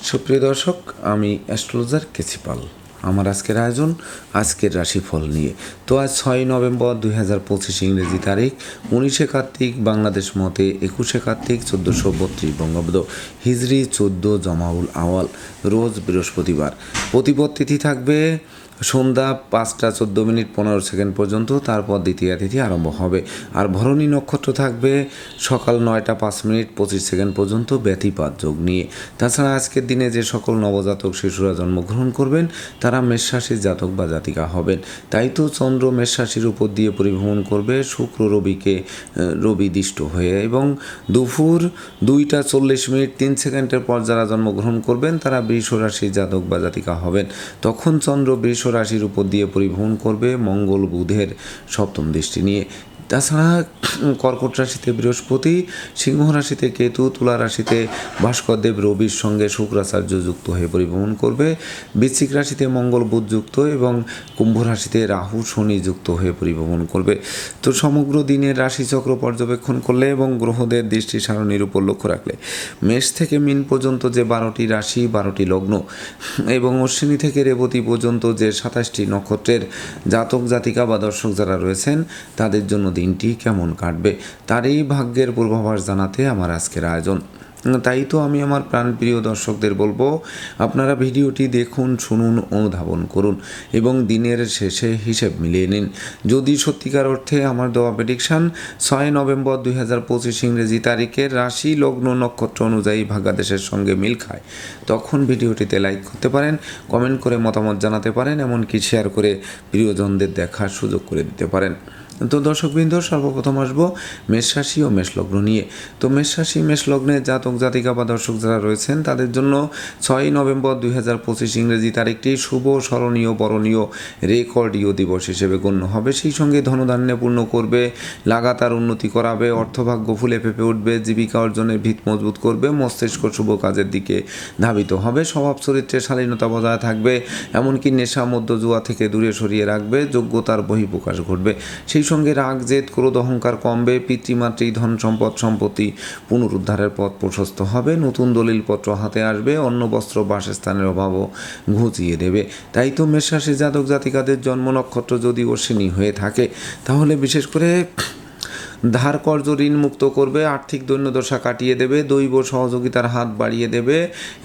সুপ্রিয় দর্শক, আমি অ্যাস্ট্রোলজার কেসি পাল। আমার আজকের আয়োজন আজকের রাশিফল নিয়ে। তো আজ 6 নভেম্বর 2025 ইংরেজি তারিখ, 19শে কার্তিক বাংলাদেশ মতে 21শে কার্তিক 1432 বঙ্গাব্দ, হিজরি 14 জমাউল আওয়াল, রোজ বৃহস্পতিবার। প্রতিপদ তিথি থাকবে সন্ধ্যা 5টা 14 মিনিট 15 সেকেন্ড পর্যন্ত, তারপর দ্বিতীয়া তিথি আরম্ভ হবে। আর ভরণী নক্ষত্র থাকবে সকাল 9টা 5 মিনিট 25 সেকেন্ড পর্যন্ত ব্যতিপাত যোগ নিয়ে। তাছাড়া আজকের দিনে যে সকল নবজাতক শিশুরা জন্মগ্রহণ করবেন তারা মেষ রাশির জাতক বা জাতিকা হবেন। তাই তো চন্দ্র মেষ রাশির উপর দিয়ে পরিভ্রমণ করবে শুক্র রবি দৃষ্ট হয়ে, এবং দুপুর 2টা 40 মিনিট 3 সেকেন্ডের পর যারা জন্মগ্রহণ করবেন তারা বৃষ রাশির জাতক বা জাতিকা হবেন। তখন চন্দ্র বৃষ রাশির উপর দিয়ে পরিভ্রমণ করবে মঙ্গল বুধের সপ্তম দৃষ্টি নিয়ে। তাছাড়া কর্কট রাশিতে বৃহস্পতি, সিংহ রাশিতে কেতু, তুলা রাশিতে ভাস্করদেব রবির সঙ্গে শুক্রাচার্য যুক্ত হয়ে পরিভ্রমণ করবে, বৃশ্চিক রাশিতে মঙ্গল বুধ যুক্ত এবং কুম্ভ রাশিতে রাহু শনি যুক্ত হয়ে পরিভ্রমণ করবে। তো সমগ্র দিনের রাশিচক্র পর্যবেক্ষণ করলে এবং গ্রহদের দৃষ্টি সারণীর উপর লক্ষ্য রাখলে মেষ থেকে মীন পর্যন্ত যে 12টি রাশি 12টি লগ্ন এবং অশ্বিনী থেকে রেবতী পর্যন্ত যে 27টি নক্ষত্রের জাতক জাতিকা বা দর্শক যারা রয়েছেন তাদের জন্য দিনটি কেমন কাটবে তারই ভাগ্যের পূর্বাভাস জানাতে আমার আজকের আয়োজন। তাই তো আমি আমার প্রাণপ্রিয় দর্শকদের বলবো, আপনারা ভিডিওটি দেখুন, শুনুন, অনুধাবন করুন এবং দিনের শেষে হিসেব মিলিয়ে নিন। যদি সত্যিকার অর্থে আমার দেওয়া প্রেডিকশান 6 নভেম্বর 2025 ইংরেজি তারিখের রাশি লগ্ন নক্ষত্র অনুযায়ী ভাগ্যাদেশের সঙ্গে মিল খায়, তখন ভিডিওটিতে লাইক করতে পারেন, কমেন্ট করে মতামত জানাতে পারেন, এমনকি শেয়ার করে প্রিয়জনদের দেখার সুযোগ করে দিতে পারেন। তো দর্শকবৃন্দ, সর্বপ্রথম আসবো মেষ রাশি ও মেষ লগ্ন নিয়ে। তো মেষ রাশি মেষ লগ্নের জাতক জাতিকা বা দর্শক যারা রয়েছেন তাদের জন্য 6 নভেম্বর 2025 ইংরেজি তারিখটি শুভ, স্মরণীয়, বরণীয়, রেকর্ডীয় দিবস হিসেবে গণ্য হবে। সেই সঙ্গে ধনধান্যে পূর্ণ করবে, লাগাতার উন্নতি করাবে, অর্থভাগ্য ফুলে ফেঁপে উঠবে, জীবিকা অর্জনের ভিত মজবুত করবে, মস্তিষ্ক শুভ কাজের দিকে ধাবিত হবে, স্বভাব চরিত্রে শালীনতা বজায় থাকবে, এমনকি নেশা মধ্য জুয়া থেকে দূরে সরিয়ে রাখবে, যোগ্যতার বহিঃপ্রকাশ ঘটবে। সেই সঙ্গে রাগ জেদ ক্রোধ অহংকার কমবে, পিতৃমাতৃ ধন সম্পদ সম্পত্তি পুনরুদ্ধারের পথ প্রশস্ত হবে, নতুন দলিলপত্র হাতে আসবে, অন্ন বস্ত্র বাসস্থানের অভাবও ঘুচিয়ে দেবে। তাই তো মেষ রাশির জাতক জাতিকাদের জন্ম নক্ষত্র যদি অশ্বিনী হয়ে থাকে তাহলে বিশেষ করে ধার কর্জ ঋণ মুক্ত করবে, আর্থিক দৈন্যদশা কাটিয়ে দেবে, দৈব সহযোগিতার হাত বাড়িয়ে দেবে,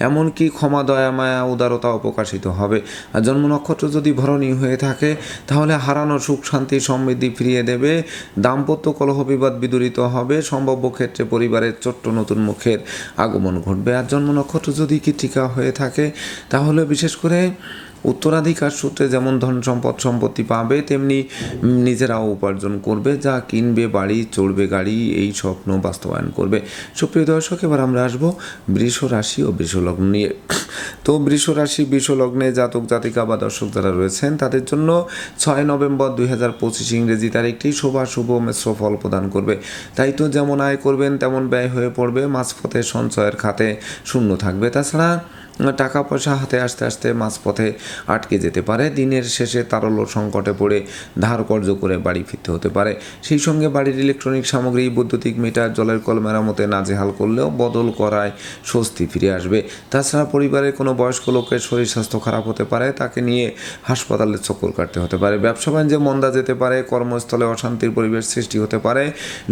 এমনকি ক্ষমা দয়া মায়া উদারতাও প্রকাশিত হবে। আর জন্ম নক্ষত্র যদি ভরণী হয়ে থাকে তাহলে হারানো সুখ শান্তি সমৃদ্ধি ফিরিয়ে দেবে, দাম্পত্য কলহ বিবাদ বিদূরিত হবে, সম্ভাব্য ক্ষেত্রে পরিবারের ছোট্ট নতুন মুখের আগমন ঘটবে। আর জন্ম নক্ষত্র যদি কৃত্তিকা হয়ে থাকে তাহলে বিশেষ করে উত্তরাধিকার সূত্রে যেমন ধন সম্পদ সম্পত্তি পাবে, তেমনি নিজেরাও উপার্জন করবে, যা কিনবে বাড়ি চড়বে গাড়ি, এই স্বপ্ন বাস্তবায়ন করবে। সুপ্রিয় দর্শক, এবার আমরা আসবো বৃষ রাশি ও বৃষ লগ্ন নিয়ে। তো বৃষ রাশি বৃষ লগ্নে জাতক জাতিকা বা দর্শক যারা রয়েছেন তাদের জন্য 6 নভেম্বর 2025 ইংরেজি তারিখটি শুভ মিশ্র ফল প্রদান করবে। তাই তো যেমন আয় করবেন তেমন ব্যয় হয়ে পড়বে, মাঝপথে সঞ্চয়ের খাতে শূন্য থাকবে। তাছাড়া টাকা পয়সা হাতে আসতে আসতে মাঝপথে আটকে যেতে পারে, দিনের শেষে তারল্য সংকটে পড়ে ধার কর্জ করে বাড়ি ফিরতে হতে পারে। সেই সঙ্গে বাড়ির ইলেকট্রনিক সামগ্রী, বৈদ্যুতিক মিটার, জলের কল মেরামতে নাজেহাল করলেও বদল করায় স্বস্তি ফিরে আসবে। তাছাড়া পরিবারের কোনো বয়স্ক লোকের শরীর স্বাস্থ্য খারাপ হতে পারে, তাকে নিয়ে হাসপাতালে চক্কর কাটতে হতে পারে। ব্যবসা বাণিজ্যে মন্দা যেতে পারে, কর্মস্থলে অশান্তির পরিবেশ সৃষ্টি হতে পারে,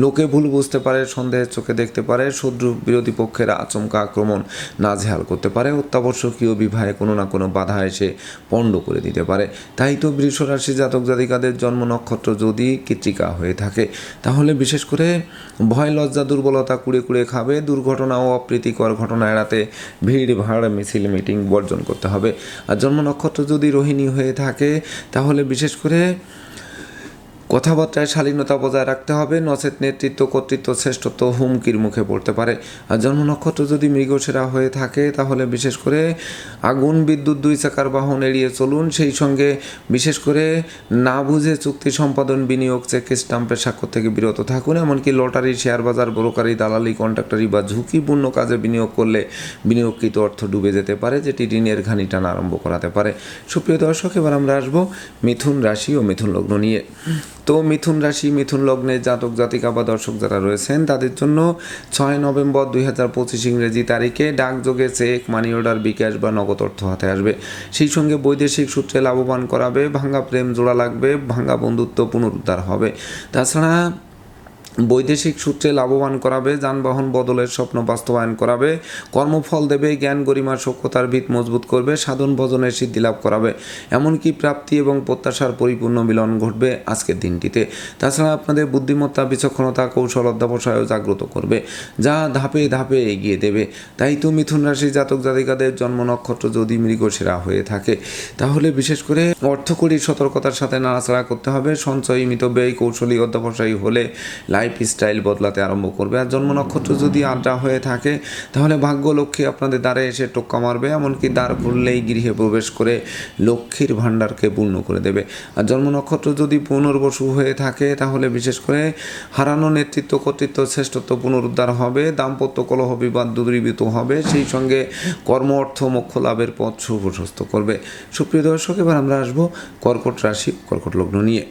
লোকে ভুল বুঝতে পারে, সন্দেহের চোখে দেখতে পারে, শত্রু বিরোধী পক্ষের আচমকা আক্রমণ নাজেহাল করতে পারে, অত্যাবশ্যকীয় বিবাহে কোনো না কোনো বাধা এসে পণ্ড করে দিতে পারে। তাই তো বৃষ রাশি জাতক জাতিকাদের জন্ম নক্ষত্র যদি কৃত্তিকা হয়ে থাকে তাহলে বিশেষ করে ভয় লজ্জা দুর্বলতা কুড়ে কুড়ে খাবে, দুর্ঘটনা ও অপ্রীতিকর ঘটনা এড়াতে ভিড় ভাড় মিছিল মিটিং বর্জন করতে হবে। আর জন্ম নক্ষত্র যদি রোহিণী হয়ে থাকে তাহলে বিশেষ করে কথাবার্তায় শালীনতা বজায় রাখতে হবে, নচেত নেতৃত্ব কর্তৃত্ব শ্রেষ্ঠত্ব হুমকির মুখে পড়তে পারে। আর জন্ম নক্ষত্র যদি মৃগশিরা হয়ে থাকে তাহলে বিশেষ করে আগুন বিদ্যুৎ 2 চাকার বাহন এড়িয়ে চলুন। সেই সঙ্গে বিশেষ করে না বুঝে চুক্তি সম্পাদন, বিনিয়োগ, চেক স্টাম্পের স্বাক্ষর থেকে বিরত থাকুন, এমনকি লটারি, শেয়ার বাজার, ব্রোকারি, দালালি, কন্ট্রাক্টরি বা ঝুঁকিপূর্ণ কাজে বিনিয়োগ করলে বিনিয়োগকৃত অর্থ ডুবে যেতে পারে, যেটি ঋণের ঘানি টানা আরম্ভ করাতে পারে। সুপ্রিয় দর্শক, এবার আমরা আসবো মিথুন রাশি ও মিথুন লগ্ন নিয়ে। তো মিথুন রাশি মিথুন লগ্নে জাতক জাতিকা বা দর্শক যারা রয়েছেন তাদের জন্য 6 নভেম্বর 2025 ইংরেজি তারিখে ডাকযোগে চেক, মানি অর্ডার, বিকাশ বা নগদ অর্থ হাতে আসবে। সেই সঙ্গে বৈদেশিক সূত্রে লাভবান করাবে, ভাঙ্গা প্রেম জোড়া লাগবে, ভাঙ্গা বন্ধুত্ব পুনরুদ্ধার হবে। তাছাড়া বৈদেশিক সূত্রে লাভবান করাবে, যানবাহন বদলের স্বপ্ন বাস্তবায়ন করাবে, কর্মফল দেবে, জ্ঞান গরিমা সক্ষতার ভিত মজবুত করবে, সাধন ভজনের সিদ্ধি লাভ করাবে, এমনকি প্রাপ্তি এবং প্রত্যাশার পরিপূর্ণ মিলন ঘটবে আজকের দিনটিতে। তাছাড়া আপনাদের বুদ্ধিমত্তা, বিচক্ষণতা, কৌশল অধ্যাবসায়ও জাগ্রত করবে, যা ধাপে ধাপে এগিয়ে দেবে। তাই তো মিথুন রাশির জাতক জাতিকাদের জন্ম নক্ষত্র যদি মৃগশিরা হয়ে থাকে তাহলে বিশেষ করে অর্থকরীর সতর্কতার সাথে নাড়াচাড়া করতে হবে। সঞ্চয়ী, মিতব্যয়ী, কৌশলী, অধ্যাবসায়ী হলে লাইফ স্টাইল বদলাতে আরম্ভ করবে। আর জন্ম নক্ষত্র যদি আড্ডা হয়ে থাকে তাহলে ভাগ্য লক্ষ্মী আপনাদের দ্বারে এসে টোক্কা মারবে, এমনকি দ্বার খুললেই গৃহে প্রবেশ করে লক্ষ্মীর ভাণ্ডারকে পূর্ণ করে দেবে। আর জন্ম নক্ষত্র যদি পুনর্বসু হয়ে থাকে তাহলে বিশেষ করে হারানো নেতৃত্ব, কর্তৃত্ব, শ্রেষ্ঠত্ব পুনরুদ্ধার হবে, দাম্পত্য কলহ বিবাদ দূরীভূত হবে, সেই সঙ্গে কর্ম অর্থ মোক্ষ লাভের পথ সুপ্রশস্ত করবে। সুপ্রিয় দর্শক, এবার আমরা আসবো কর্কট রাশি, কর্কট লগ্ন নিয়ে।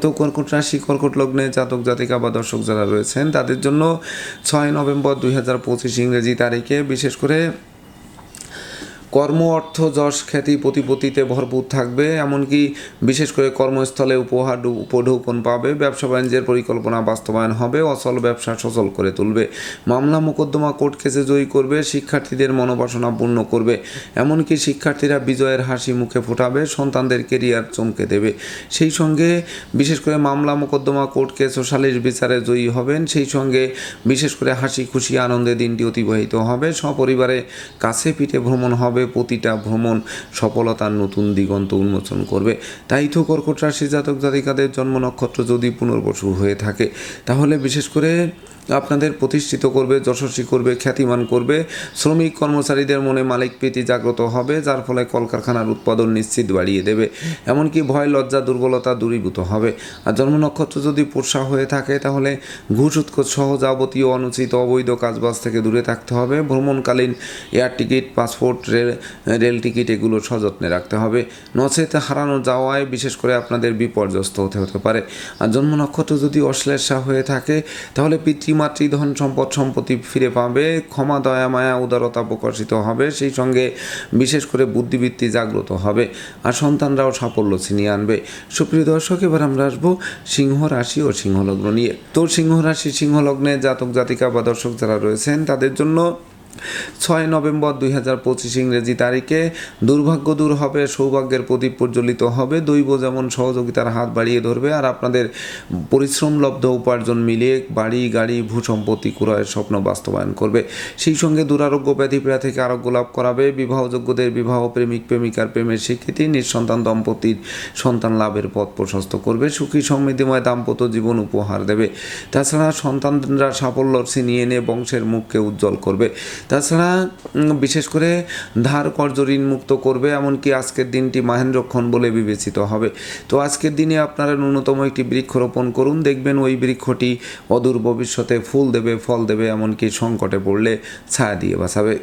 তো কর্কট রাশি, কর্কট লগ্নে জাতক জাতিকা বা দর্শক যারা রয়েছেন তাদের জন্য 6 নভেম্বর 2025 ইংরেজি তারিখে বিশেষ করে কর্ম, অর্থ, যশ, খ্যাতি, প্রতিপত্তিতে ভরপুর থাকবে, এমনকি বিশেষ করে কর্মস্থলে উপঢৌকন পাবে, ব্যবসা বাণিজ্যের পরিকল্পনা বাস্তবায়ন হবে, অচল ব্যবসা সচল করে তুলবে, মামলা মোকদ্দমা কোর্ট কেসে জয়ী করবে, শিক্ষার্থীদের মনোবাসনা পূর্ণ করবে, এমনকি শিক্ষার্থীরা বিজয়ের হাসি মুখে ফোটাবে, সন্তানদের কেরিয়ার চমকে দেবে। সেই সঙ্গে বিশেষ করে মামলা মোকদ্দমা কোর্ট কেস ও সালিশ বিচারে জয়ী হবেন, সেই সঙ্গে বিশেষ করে হাসি খুশি আনন্দে দিনটি অতিবাহিত হবে, সপরিবারে কাছে পিঠে ভ্রমণ হবে, প্রতিটা ভ্রমণ সফলতার নতুন দিগন্ত উন্মোচন করবে। তাই তো কর্কট রাশি জাতক জাতিকাদের জন্ম নক্ষত্র যদি পুনর্বসু হয়ে থাকে তাহলে বিশেষ করে আপনাদের প্রতিষ্ঠিত করবে, যশস্বী করবে, খ্যাতিমান করবে, শ্রমিক কর্মচারীদের মনে মালিক প্রীতি জাগ্রত হবে, যার ফলে কলকারখানার উৎপাদন নিশ্চিত বাড়িয়ে দেবে, এমনকি ভয়, লজ্জা, দুর্বলতা দূরীভূত হবে। আর জন্ম নক্ষত্র যদি পোষা হয়ে থাকে তাহলে ঘুষ উৎকোচ সহ যাবতীয় অনুচিত অবৈধ কাজবাজ থেকে দূরে থাকতে হবে, ভ্রমণকালীন air ticket, passport, rail ticket এগুলো সযত্নে রাখতে হবে, নচেত হারানো যাওয়ায় বিশেষ করে আপনাদের বিপর্যস্ত হতে পারে। আর জন্ম নক্ষত্র যদি অশ্লেষা হয়ে থাকে তাহলে মাতৃ ধন সম্পদ সম্পত্তি ফিরে পাবে, ক্ষমা, দয়া, মায়া, উদারতা প্রকাশিত হবে, সেই সঙ্গে বিশেষ করে বুদ্ধিবৃত্তি জাগ্রত হবে, আর সন্তানরাও সাফল্য ছিনিয়ে আনবে। সুপ্রিয় দর্শক, এবার আমরা আসবো সিংহ রাশি ও সিংহ লগ্ন নিয়ে। তো সিংহ রাশি সিংহ লগ্নে জাতক জাতিকা বা দর্শক যারা রয়েছেন তাদের জন্য 6 নভেম্বর 2025 ইংরেজি তারিখে দুর্ভাগ্য দূর হবে, সৌভাগ্যের প্রদীপ প্রজ্বলিত হবে, দৈব যেমন সহযোগিতার হাত বাড়িয়ে ধরবে, আর আপনাদের পরিশ্রমলব্ধ উপার্জন মিলিয়ে বাড়ি, গাড়ি, ভূসম্পত্তি ক্রয়ের স্বপ্ন বাস্তবায়ন করবে। সেই সঙ্গে দুরারোগ্য ব্যাধিপীড়া থেকে আরোগ্য লাভ করাবে, বিবাহযোগ্যদের বিবাহ, প্রেমিক প্রেমিকার প্রেমের স্বীকৃতি, নিঃসন্তান দম্পতির সন্তান লাভের পথ প্রশস্ত করবে, সুখী সমৃদ্ধিময় দাম্পত্য জীবন উপহার দেবে। তাছাড়া সন্তানরা সাফল্য ছিনিয়ে এনে বংশের মুখকে উজ্জ্বল করবে। তাছাড়া বিশেষ করে ধার কর্জ ঋণ মুক্ত করবে, এমনকি আজকের দিনটি মাহেন্দ্রক্ষণ বলে বিবেচিত হবে। তো আজকের দিনে আপনারা ন্যূনতম একটি বৃক্ষ রোপণ করুন, দেখবেন ওই বৃক্ষটি অদূর ভবিষ্যতে ফুল দেবে, ফল দেবে, এমনকি সংকটে পড়লে ছায়া দিয়ে বাঁচাবে।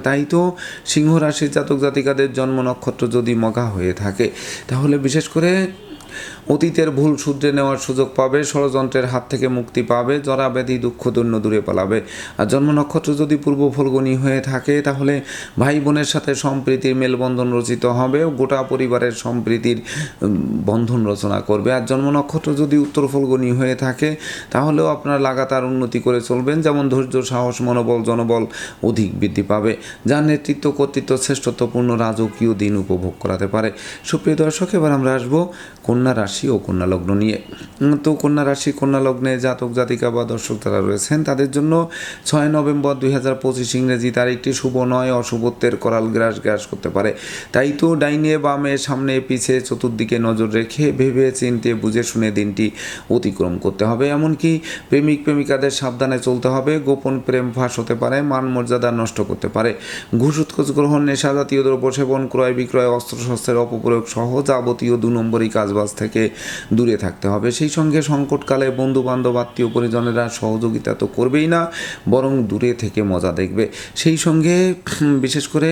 তাই তো সিংহ রাশির জাতক জাতিকাদের জন্ম নক্ষত্র যদি মঘা হয়ে থাকে তাহলে বিশেষ করে অতীতের ভুল শুধরে নেওয়ার সুযোগ পাবে, ষড়যন্ত্রের হাত থেকে মুক্তি পাবে, জরা ব্যাধি দুঃখ দৈন্য দূরে পালাবে। আর জন্ম নক্ষত্র যদি পূর্ব ফলগুনি হয়ে থাকে তাহলে ভাই বোনের সাথে সম্প্রীতির মেলবন্ধন রচিত হবে, গোটা পরিবারের সম্প্রীতির বন্ধন রচনা করবে। আর জন্ম নক্ষত্র যদি উত্তর ফলগুনি হয়ে থাকে তাহলেও আপনারা লাগাতার উন্নতি করে চলবেন, যেমন ধৈর্য, সাহস, মনোবল, জনবল অধিক বৃদ্ধি পাবে, যার নেতৃত্ব, কর্তৃত্ব, শ্রেষ্ঠত্বপূর্ণ রাজকীয় দিন উপভোগ করাতে পারে। সুপ্রিয় দর্শক, এবার আমরা আসবো কন্যা রাশি ও কন্যা লগ্ন নিয়ে। তো কন্যা রাশি কন্যা লগ্নে জাতক জাতিকা বা দর্শক যারা রয়েছেন তাদের জন্য 6 নভেম্বর 2025 ইংরেজি তারিখটি শুভ নয়, অশুভত্বের করাল গ্রাস করতে পারে। তাই তো ডাইনে বামে সামনে পিছে চতুর্দিকে নজর রেখে ভেবে চিন্তে বুঝে শুনে দিনটি অতিক্রম করতে হবে, এমনকি প্রেমিক প্রেমিকাদের সাবধানে চলতে হবে, গোপন প্রেম ফাঁস হতে পারে, মান মর্যাদা নষ্ট করতে পারে, ঘুষ উৎকোচ গ্রহণ, নেশা জাতীয় দ্রব্য সেবন, ক্রয় বিক্রয়, অস্ত্রশস্ত্রের অপপ্রয়োগ সহ যাবতীয় 2 নম্বরই কাজবাজ থেকে দূরে থাকতে হবে। সেই সঙ্গে সংকটকালে বন্ধু বান্ধব আত্মীয় পরিজনেরা সহযোগিতা তো করবেই না, বরং দূরে থেকে মজা দেখবে। সেই সঙ্গে বিশেষ করে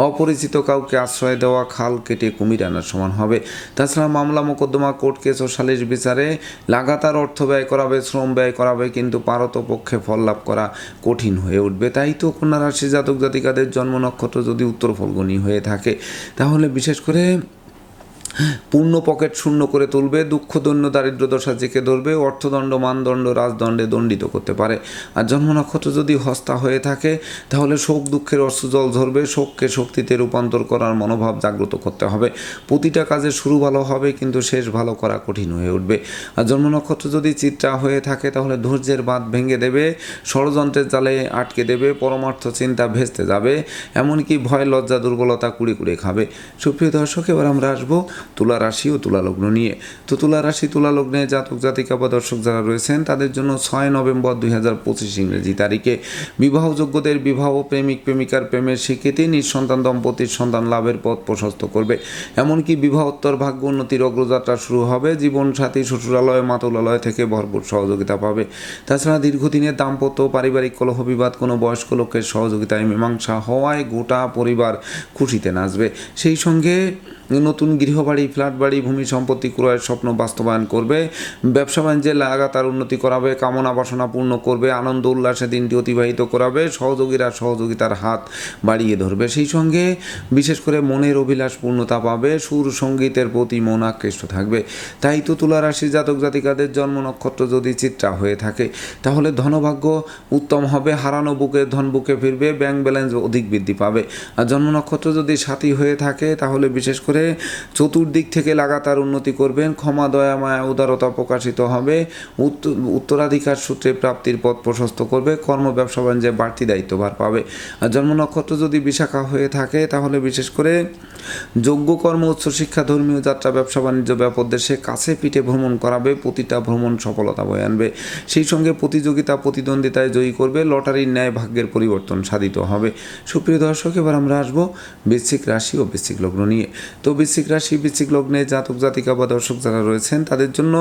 অপরিচিত কাউকে আশ্রয় দেওয়া খাল কেটে কুমির আনার সমান হবে। তাছাড়া মামলা মোকদ্দমা, কোর্ট কেস ও সালিশ বিচারে লাগাতার অর্থ ব্যয় করাবে, শ্রম ব্যয় করাবে, কিন্তু পারতপক্ষে ফল লাভ করা কঠিন হয়ে উঠবে। তাই তো কন্যা রাশি জাতক জাতিকাদের জন্ম নক্ষত্র যদি উত্তর ফল্গুনী হয়ে থাকে, তাহলে বিশেষ করে পূর্ণ পকেট শূন্য করে তুলবে, দুঃখ দৈন্য দারিদ্র দশা জেঁকে ধরবে, অর্থদণ্ড মানদণ্ড রাজদণ্ডে দণ্ডিত করতে পারে। আর জন্ম নক্ষত্র যদি হস্তা হয়ে থাকে, তাহলে শোক দুঃখের অশ্রুজল ঝরবে, শোককে শক্তিতে রূপান্তর করার মনোভাব জাগ্রত করতে হবে। প্রতিটা কাজে শুরু ভালো হবে, কিন্তু শেষ ভালো করা কঠিন হয়ে উঠবে। আর জন্ম নক্ষত্র যদি চিত্রা হয়ে থাকে, তাহলে ধৈর্যের বাঁধ ভেঙে দেবে, ষড়যন্ত্রের জালে আটকে দেবে, পরমার্থ চিন্তা ভেস্তে যাবে, এমনকি ভয় লজ্জা দুর্বলতা কুড়ে কুড়ে খাবে। সুপ্রিয় দর্শক, এবার আমরা আসবো তুলা রাশি ও তুলা লগ্ন নিয়ে। তো তুলা রাশি তুলা লগ্নে জাতক জাতিকা বা দর্শক যারা রয়েছেন, তাদের জন্য 6 নভেম্বর 2025 ইংরেজি তারিখে বিবাহযোগ্যদের বিবাহ, প্রেমিক প্রেমিকার প্রেমের স্বীকৃতি, নিঃসন্তান দম্পতির সন্তান লাভের পথ প্রশস্ত করবে। এমনকি বিবাহোত্তর ভাগ্য উন্নতির অগ্রযাত্রা শুরু হবে। জীবনসাথী শ্বশুরালয় মাতুলালয় থেকে ভরপুর সহযোগিতা পাবে। তাছাড়া দীর্ঘদিনের দাম্পত্য পারিবারিক কলহ বিবাদ কোনো বয়স্ক লোকের সহযোগিতায় মীমাংসা হওয়ায় গোটা পরিবার খুশিতে নাচবে। সেই সঙ্গে নতুন গৃহবাড়ি, ফ্ল্যাট বাড়ি, ভূমি সম্পত্তি ক্রয়ের স্বপ্ন বাস্তবায়ন করবে। ব্যবসা বাণিজ্যে লাগাতার উন্নতি করাবে, কামনা বাসনা পূর্ণ করবে, আনন্দ উল্লাসে দিনটি অতিবাহিত করাবে, সহযোগীরা সহযোগিতার হাত বাড়িয়ে ধরবে। সেই সঙ্গে বিশেষ করে মনের অভিলাষ পূর্ণতা পাবে, সুর সঙ্গীতের প্রতি মন আকৃষ্ট থাকবে। তাই তো তুলা রাশির জাতক জাতিকাদের জন্ম নক্ষত্র যদি চিত্রা হয়ে থাকে, তাহলে ধনভাগ্য উত্তম হবে, হারানো বুকের ধন বুকে ফিরবে, ব্যাংক ব্যালেন্স অধিক বৃদ্ধি পাবে। আর জন্ম নক্ষত্র যদি সাথী হয়ে থাকে, তাহলে বিশেষ করে চতুর্দিক থেকে লাগাতার উন্নতি করবেন, ক্ষমা দয়া মায়া উদারতা প্রকাশিত হবে, উত্তরাধিকার সূত্রে প্রাপ্তির পথ প্রশস্ত করবে, কর্ম ব্যবসা বাণিজ্যে বাড়তি দায়িত্বভার পাবে। আর জন্ম নক্ষত্র যদি বিশাখা হয়ে থাকে, তাহলে বিশেষ করে যোগ্য কর্ম, উচ্চশিক্ষা, ধর্মীয় যাত্রা, ব্যবসা বাণিজ্য ব্যাপক দেশে কাছে পিঠে ভ্রমণ করাবে, প্রতিটা ভ্রমণ সফলতা বয়ে আনবে। সেই সঙ্গে প্রতিযোগিতা প্রতিদ্বন্দ্বিতায় জয়ী করবে, লটারির ন্যায় ভাগ্যের পরিবর্তন সাধিত হবে। সুপ্রিয় দর্শক, এবার আমরা আসবো বৃশ্চিক রাশি ও বৃশ্চিক লগ্ন নিয়ে। তো বৃশ্চিক রাশি বৃশ্চিক লগ্নে জাতক জাতিকা বা দর্শক যারা রয়েছেন, তাদের জন্য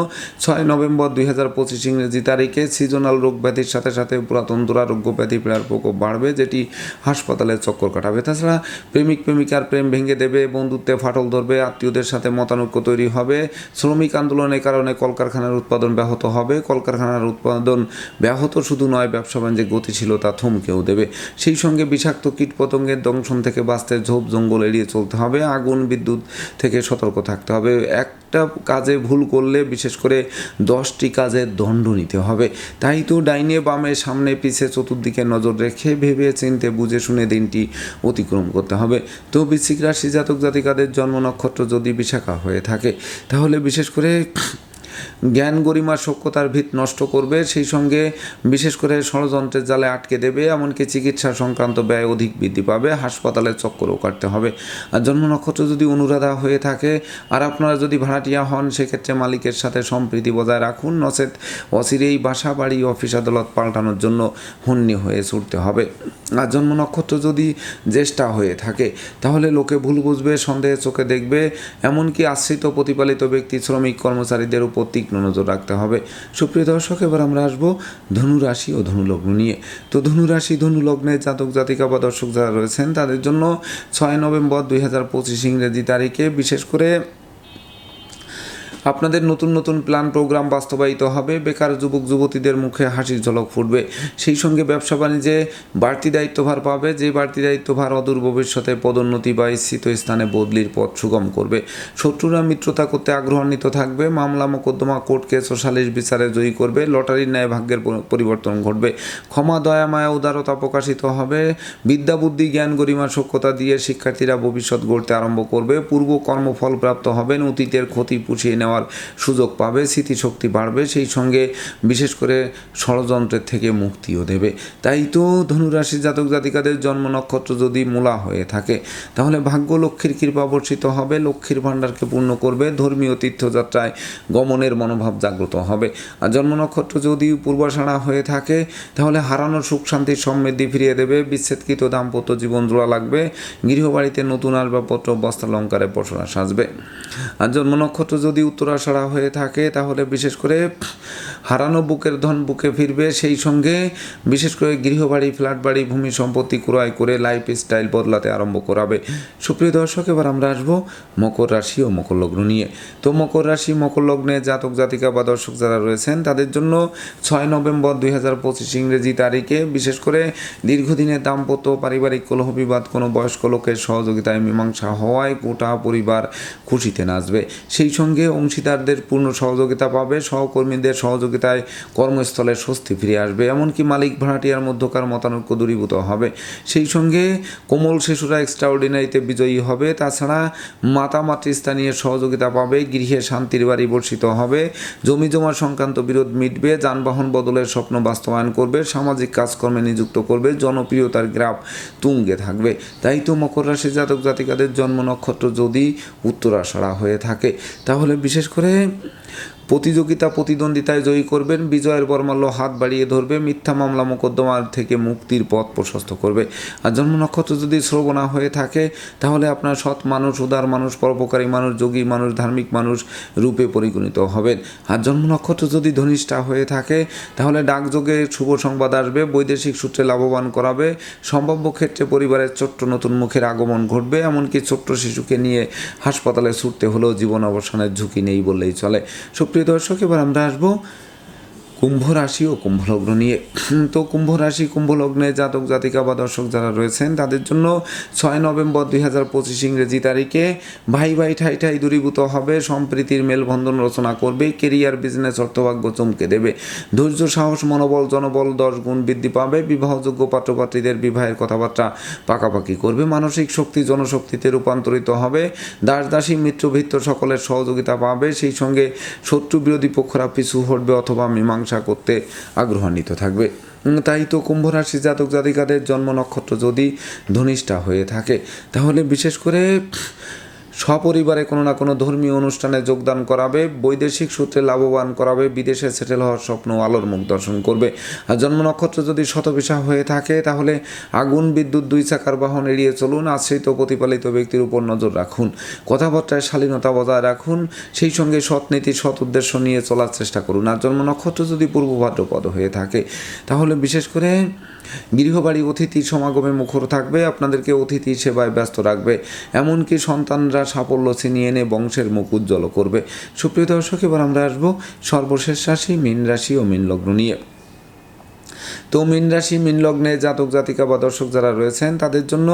6 নভেম্বর 2025 ইংরেজি তারিখে সিজনাল রোগ ব্যাধির সাথে সাথে পুরাতন দুরারোগ্য ব্যাধি পীড়ার প্রকোপ বাড়বে, যেটি হাসপাতালে চক্কর কাটাবে। তাছাড়া প্রেমিক প্রেমিকার প্রেম ভেঙে দেবে, বন্ধুত্বে ফাটল ধরবে, আত্মীয়দের সাথে মতানৈক্য তৈরি হবে, শ্রমিক আন্দোলনের কারণে কলকারখানার উৎপাদন ব্যাহত হবে। কলকারখানার উৎপাদন ব্যাহত শুধু নয়, ব্যবসা বাণিজ্যে গতিশীলতা থমকেও দেবে। সেই সঙ্গে বিষাক্ত কীটপতঙ্গের দংশন থেকে বাঁচতে ঝোপ জঙ্গল এড়িয়ে চলতে হবে, আগুন বিদ্যুৎ থেকে সতর্ক থাকতে হবে। একটা কাজে ভুল করলে বিশেষ করে 10টি কাজের দণ্ড নিতে হবে। তাই তো ডাইনে বামে সামনে পিছে চতুর্দিকে নজর রেখে ভেবে চিনতে বুঝে শুনে দিনটি অতিক্রম করতে হবে। তো বৃশ্চিক রাশি জাতক জাতিকাদের জন্ম নক্ষত্র যদি বিশাখা হয়ে থাকে, তাহলে বিশেষ করে জ্ঞান গরিমা সক্ষতার ভিত নষ্ট করবে। সেই সঙ্গে বিশেষ করে ষড়যন্ত্রের জালে আটকে দেবে, এমনকি চিকিৎসা সংক্রান্ত ব্যয় অধিক বৃদ্ধি পাবে, হাসপাতালে চক্করও কাটতে হবে। আর জন্ম নক্ষত্র যদি অনুরাধা হয়ে থাকে আর আপনারা যদি ভাড়াটিয়া হন, সেক্ষেত্রে মালিকের সাথে সম্প্রীতি বজায় রাখুন, নচেত অচিরেই বাসা বাড়ি অফিস আদালত পাল্টানোর জন্য হন্যে হয়ে ছুটতে হবে। আর জন্ম নক্ষত্র যদি জ্যেষ্ঠা হয়ে থাকে, তাহলে লোকে ভুল বুঝবে, সন্দেহে চোখে দেখবে, এমনকি আশ্রিত প্রতিপালিত ব্যক্তি শ্রমিক কর্মচারীদের উপর তীক্ষ্ণ নজর রাখতে হবে। সুপ্রিয় দর্শক, এবার আমরা আসবো ধনুরাশি ও ধনুলগ্ন নিয়ে। তো ধনুরাশি ধনুলগ্নে জাতক জাতিকা বা দর্শক যারা রয়েছেন, তাদের জন্য 6 নভেম্বর 2025 ইংরেজি তারিখে বিশেষ করে আপনাদের নতুন নতুন প্ল্যান প্রোগ্রাম বাস্তবায়িত হবে, বেকার যুবক যুবতীদের মুখে হাসির ঝলক ফুটবে। সেই সঙ্গে ব্যবসা বাণিজ্যে বাড়তি দায়িত্বভার পাবে, যে বাড়তি দায়িত্বভার অদূর ভবিষ্যতে পদোন্নতি বা ইচ্ছিত স্থানে বদলির পথ সুগম করবে। শত্রুরা মিত্রতা করতে আগ্রহান্বিত থাকবে, মামলা মোকদ্দমা কোর্ট কেস ও সালিশ বিচারে জয়ী করবে, লটারির ন্যায় ভাগ্যের পরিবর্তন ঘটবে, ক্ষমা দয়া মায়া উদারতা প্রকাশিত হবে, বিদ্যা বুদ্ধি জ্ঞান গরিমা সক্ষতা দিয়ে শিক্ষার্থীরা ভবিষ্যৎ গড়তে আরম্ভ করবে, পূর্ব কর্মফল প্রাপ্ত হবেন, অতীতের ক্ষতি পুষিয়ে নেওয়ার সুযোগ পাবে, স্মৃতিশক্তি বাড়বে। সেই সঙ্গে বিশেষ করে ষড়যন্ত্রের থেকে মুক্তিও দেবে। তাই তো ধনুরাশি জাতক জাতিকাদের জন্ম নক্ষত্র যদি মূলা হয়ে থাকে, তাহলে ভাগ্য লক্ষ্মীর কৃপা বর্ষিত হবে, লক্ষ্মীর ভাণ্ডারকে পূর্ণ করবে, ধর্মীয় তীর্থযাত্রায় গমনের মনোভাব জাগ্রত হবে। আর জন্ম নক্ষত্র যদি পূর্বাষাঢ়া হয়ে থাকে, তাহলে হারানোর সুখ শান্তির সমৃদ্ধি ফিরিয়ে দেবে, বিচ্ছেদকৃত দাম্পত্য জীবন জোড়া লাগবে, গৃহবাড়িতে নতুন আসবাবপত্র বস্ত্রালঙ্কারে পসরা সাজবে। আর জন্ম নক্ষত্র যদি উত্তরাষাঢ়া হয়ে থাকে তাহলে বিশেষ করে হারানো বুকের ধন বুকে ফিরবে। সেই সঙ্গে বিশেষ করে গৃহবাড়ি, ফ্ল্যাট বাড়ি, ভূমি সম্পত্তি ক্রয় করে লাইফ স্টাইল বদলাতে আরম্ভ করাবে। সুপ্রিয় দর্শক, এবার আমরা আসবো মকর রাশি ও মকর লগ্ন নিয়ে। তো মকর রাশি, মকর লগ্নে জাতক জাতিকা বা দর্শক যারা রয়েছেন তাদের জন্য 6 নভেম্বর 2025 ইংরেজি তারিখে বিশেষ করে দীর্ঘদিনের দাম্পত্য, পারিবারিক কলহ বিবাদ কোনো বয়স্ক লোকের সহযোগিতায় মীমাংসা হওয়ায় গোটা পরিবার খুশিতে নাচবে। সেই সঙ্গে অংশীদারদের পূর্ণ সহযোগিতা পাবে, সহকর্মীদের সহযোগিতায় কর্মস্থলে স্বস্তি ফিরে আসবে, এমনকি মালিক ভাড়াটিয়ার মধ্যকার মতানৈক্য দূরীভূত হবে। সেই সঙ্গে কোমল শিশুরা এক্সট্রাঅর্ডিনারিতে বিজয়ী হবে। তাছাড়া মাতা মাতৃস্থানীয় সহযোগিতা পাবে, গৃহে শান্তির বাড়ি বর্ষিত হবে, জমি জমা সংক্রান্ত বিরোধ মিটবে, যানবাহন বদলের স্বপ্ন বাস্তবায়ন করবে, সামাজিক কাজকর্মে নিযুক্ত করবে, জনপ্রিয়তার গ্রাফ তুঙ্গে থাকবে। তাই তো মকর রাশি জাতক জাতিকাদের জন্ম নক্ষত্র যদি উত্তরাষাঢ়া হয়ে থাকে তাহলে বিশেষ করে প্রতিযোগিতা প্রতিদ্বন্দ্বিতায় জয়ী করবেন, বিজয়ের বর্মাল্য হাত বাড়িয়ে ধরবে, মিথ্যা মামলা মোকদ্দমার থেকে মুক্তির পথ প্রশস্ত করবে। আর জন্ম নক্ষত্র যদি শ্রবণা হয়ে থাকে তাহলে আপনার সৎ মানুষ, উদার মানুষ, পরোপকারী মানুষ, যোগী মানুষ, ধার্মিক মানুষ রূপে পরিগণিত হবেন। আর জন্ম নক্ষত্র যদি ধনিষ্ঠা হয়ে থাকে তাহলে ডাকযোগে শুভ সংবাদ আসবে, বৈদেশিক সূত্রে লাভবান করাবে, সম্ভাব্য ক্ষেত্রে পরিবারের ছোট্ট নতুন মুখের আগমন ঘটবে, এমনকি ছোট্ট শিশুকে নিয়ে হাসপাতালে ছুটতে হলেও জীবন অবসানের ঝুঁকি নেই বললেই চলে। প্রিয় দর্শক, এবার আমরা আসবো কুম্ভ রাশি ও কুম্ভ লগ্ন নিয়ে। তো কুম্ভ রাশি, কুম্ভ লগ্নে জাতক জাতিকা বা দর্শক যারা রয়েছেন তাদের জন্য 6 নভেম্বর 2025 ইংরেজি তারিখে ভাই ভাই ঠাই ঠাই দূরীভূত হবে, সম্প্রীতির মেলবন্ধন রচনা করবে, কেরিয়ার, বিজনেস, অর্থভাগ্য চমকে দেবে, ধৈর্য, সাহস, মনোবল, জনবল 10 গুণ বৃদ্ধি পাবে, বিবাহযোগ্য পাত্রপাত্রীদের বিবাহের কথাবার্তা পাকাপাকি করবে, মানসিক শক্তি জনশক্তিতে রূপান্তরিত হবে, দাস দাসী মিত্রভিত্ত সকলের সহযোগিতা পাবে। সেই সঙ্গে শত্রু বিরোধী পক্ষরা পিছু হটবে অথবা মীমাংসা করতে আগ্রহান্বিত থাকবে। তাই তো কুম্ভ রাশি জাতক জাতিকাদের জন্ম নক্ষত্র যদি ধনিষ্ঠা হয়ে থাকে তাহলে বিশেষ করে সপরিবারে কোনো না কোনো ধর্মীয় অনুষ্ঠানে যোগদান করাবে, বৈদেশিক সূত্রে লাভবান করাবে, বিদেশে সেটেল হওয়ার স্বপ্ন আলোর মুখ দর্শন করবে। আর জন্ম নক্ষত্র যদি শতবিশা হয়ে থাকে তাহলে আগুন, বিদ্যুৎ, 2 চাকার বাহন এড়িয়ে চলুন, আশ্রিত প্রতিপালিত ব্যক্তির উপর নজর রাখুন, কথাবার্তায় শালীনতা বজায় রাখুন, সেই সঙ্গে সৎ নীতি, সৎ উদ্দেশ্য নিয়ে চলার চেষ্টা করুন। আর জন্ম নক্ষত্র যদি পূর্ব ভাদ্রপদ হয়ে থাকে তাহলে বিশেষ করে গৃহবাড়ি অতিথি সমাগমে মুখর থাকবে, আপনাদেরকে অতিথি সেবায় ব্যস্ত রাখবে, এমনকি সন্তানরা সাফল্য ছিনিয়ে এনে বংশের মুখ উজ্জ্বল করবে। সুপ্রিয় দর্শক, এবার আমরা আসবো সর্বশেষ রাশি মীন রাশি ও মীন লগ্ন নিয়ে। তো মীন রাশি, মীন লগ্নে জাতক জাতিকা বা দর্শক যারা রয়েছেন তাদের জন্য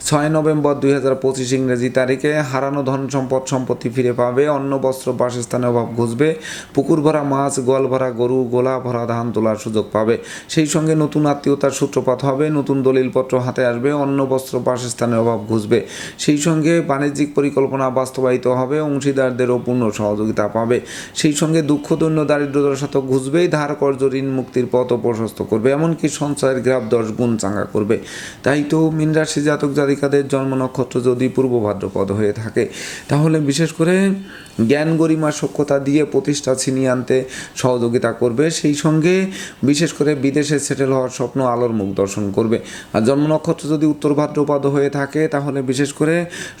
6 নভেম্বর 2025 ইংরেজি তারিখে হারানো ধন সম্পদ সম্পত্তি ফিরে পাবে, অন্ন বস্ত্র বাসস্থানে অভাব ঘুচবে, পুকুর ভরা মাছ, গোয়াল ভরা গরু, গোলা ভরা ধান তোলার সুযোগ পাবে। সেই সঙ্গে নতুন আত্মীয়তার সূত্রপাত হবে, নতুন দলিলপত্র হাতে আসবে, অন্ন বস্ত্র বাসস্থানের অভাব ঘুচবে। সেই সঙ্গে বাণিজ্যিক পরিকল্পনা বাস্তবায়িত হবে, অংশীদারদেরও পূর্ণ সহযোগিতা পাবে। সেই সঙ্গে দুঃখ, দৈন্য, দারিদ্রতার সাথে ঘুচবেই, ধার কর্জ, ঋণ মুক্তির পথও প্রশস্ত করবে, এমনকি সঞ্চয়ের গ্রাফ 10 গুণ চাঙ্গা করবে। তাই তো মীন রাশি জাতক জাতিকাদের জন্ম নক্ষত্র যদি পূর্ব ভাদ্রপদ হয়ে থাকে তাহলে বিশেষ করে জ্ঞান, গরিমা, সক্ষতা দিয়ে প্রতিষ্ঠা ছিনিয়ে আনতে সহযোগিতা করবে। সেই সঙ্গে বিশেষ করে বিদেশে সেটেল হওয়ার স্বপ্ন আলোর মুখ দর্শন করবে। আর জন্ম নক্ষত্র যদি উত্তর ভাদ্রপদ হয়ে থাকে তাহলে বিশেষ করে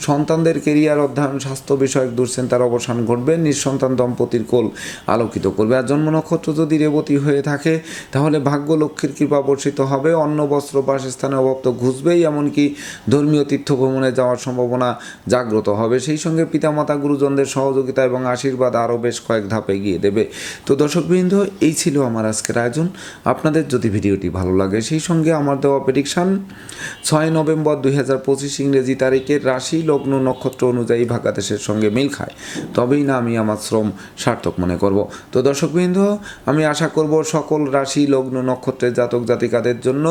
সন্তানদের কেরিয়ার, অধ্যয়ন, স্বাস্থ্য বিষয়ক দুশ্চিন্তার অবসান ঘটবে, নিঃসন্তান দম্পতির কোল আলোকিত করবে। আর জন্ম নক্ষত্র যদি রেবতী হয়ে থাকে তাহলে ভাগ্য, লক্ষ্মীর কৃপা বর্ষিত হবে, অন্ন বস্ত্র বাসস্থানে অভাব তো ঘুচবেই, এমনকি ধর্মীয় তীর্থ ভ্রমণে যাওয়ার সম্ভাবনা জাগ্রত হবে। সেই সঙ্গে পিতামাতা, গুরুজনদের সহযোগিতা এবং আশীর্বাদ আরও বেশ কয়েক ধাপ এগিয়ে দেবে। তো দর্শকবৃন্দ, এই ছিল আমার আজকের আয়োজন। আপনাদের যদি ভিডিওটি ভালো লাগে সেই সঙ্গে আমার দেওয়া প্রেডিকশান 6 নভেম্বর 2025 ইংরেজি তারিখের রাশি, লগ্ন, নক্ষত্র অনুযায়ী ভাগ্যাদেশের সঙ্গে মিল খায় তবেই না আমি আমার শ্রম সার্থক মনে করব। তো দর্শকবৃন্দ, আমি আশা করব সকল রাশি, লগ্ন, নক্ষত্রের জাতক জাতিকাদের জন্য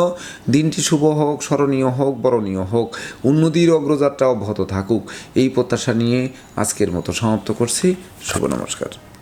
দিনটি শুভ হোক, স্মরণীয় হোক, বরণীয় হোক, উন্নতির অগ্রযাত্রা অব্যাহত থাকুক, এই প্রত্যাশা নিয়ে আজকের মতো সমাপ্ত করছি। শুভ নমস্কার।